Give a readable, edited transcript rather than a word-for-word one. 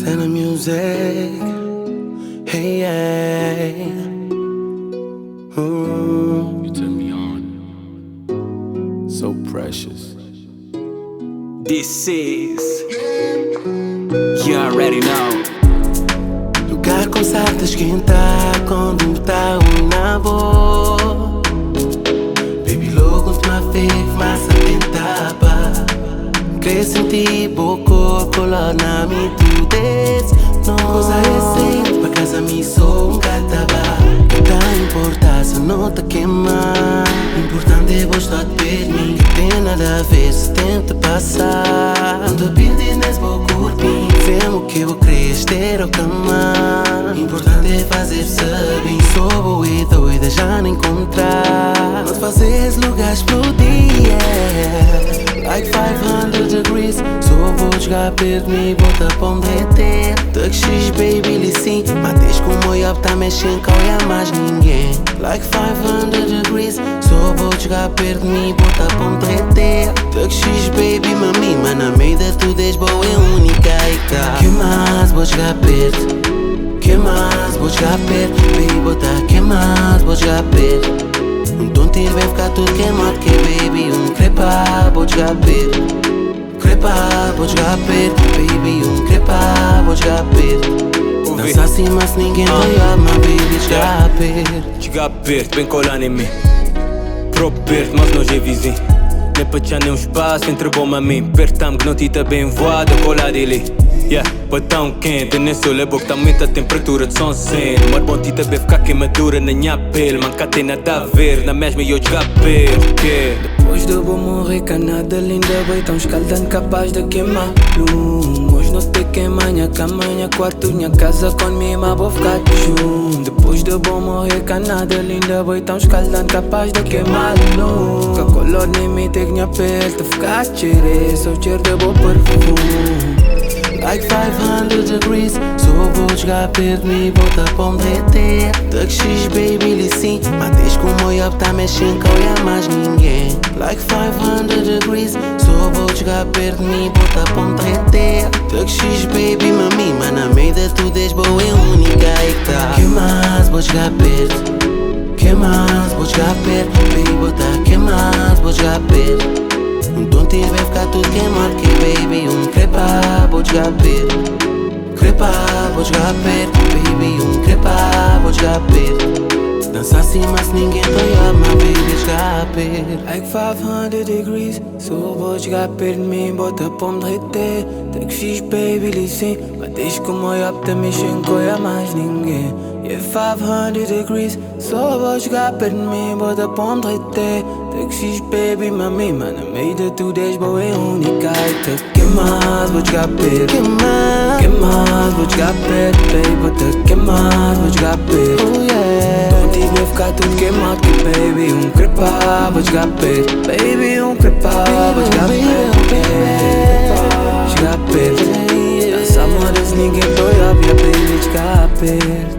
Senavision. Hey, hey. You turn me on. So precious. This is, you already know. Lugar com sabe esquentar quando tá na boa. Baby, logo te ma fez massa tentava. Cresce em ti, boca, colar na minha tudez. Não coisa recente, pra casa me sou gataba. Que tá importância, não te queimar. Importante é gostar de mim. Que tem nada a ver se tenta passar. Não te perdi nesse bom corpinho. Vemo que eu cresço, ter o camar. Importante é fazer saber. Sou boa e doida, já não encontrar. Não te fazes lugar explodir, yeah. Like 500 degrees. Só vou jogar perto de mim, bota pra me derreter. X, baby, lhe sim. Mates como eu tá mexendo, com é mais ninguém. Like 500 degrees. Só vou jogar perto de mim, bota pra me derreter. X, baby, mami, mas na Almeida tu és boa, é única e tá. Que mais vou jogar perto? Que mais vou jogar perto? Baby, bota que mais vou jogar perto? Então tiro vai ficar tudo queimado, que baby, crepa, vou jogar perto. Crepa, vou jogar perto, baby, crepa, vou jogar perto. Dança assim, mas ninguém vai amar, baby, jogar perto. Jogar perto, bem colando em mim. Pro perto, mas não é vizinho. Nem para te nem um espaço entre bom a mim. Perto-me que não te tá bem voado, colado ali. Yeah, pode tão quente, nem sou lebo que tá muita temperatura de som sem. Mas bom ti também ficar queimadura na minha pele. Manca tem nada a ver, na mesma eu jogar perto. Que depois de vou morrer, canada linda, bem tão escaldante, capaz de queimar lume. Hoje não te queima, minha cama, minha quarto, minha casa com minha irmã, vou ficar junto. Depois de vou morrer, canada linda, bem tão escaldante, capaz de queimar lume. Que a color nem me tem minha pele, te ficar cheire, sou cheiro de bom perfume. Like 500 degrees. Só vou jogar perto de mim, bota pra me derreter. X, baby, lhe sim. Mates como eu tá mexendo, com é mais ninguém. Like 500 degrees. Só vou jogar perto de mim, bota pra me derreter. X, baby, mami, mas na Almeida tu és boa, é única e tá. Que mais vou jogar perto? Que mais vou jogar perto? Baby, bota que mais vou jogar perto? Então tiro vai ficar tudo queimado, que baby, crepa, vou jogar perto. Crepa, vou jogar perto, baby, crepa, vou jogar perto. Dança assim, mas ninguém vai amar, baby, jogar perto. Like 500 degrees, só vou jogar perto de mim, bota pra me derreter. X, baby, lhe sim. Mates como eu tá mexendo, com é mais ninguém. Yeah, 500 degrees, só vou jogar perto de mim, bota pra me derreter. X, baby, mami, mas na Almeida tu és boa, é única e tá. Que mais vou jogar perto? Que mais vou jogar perto, baby, bota que mais vou jogar perto. Oh yeah. Don't te vai ficar tudo queimado, que baby, crepa, vou jogar perto. Baby, crepa, vou jogar perto. Jogar perto. Dança modas, ninguém dói, baby, jogar perto.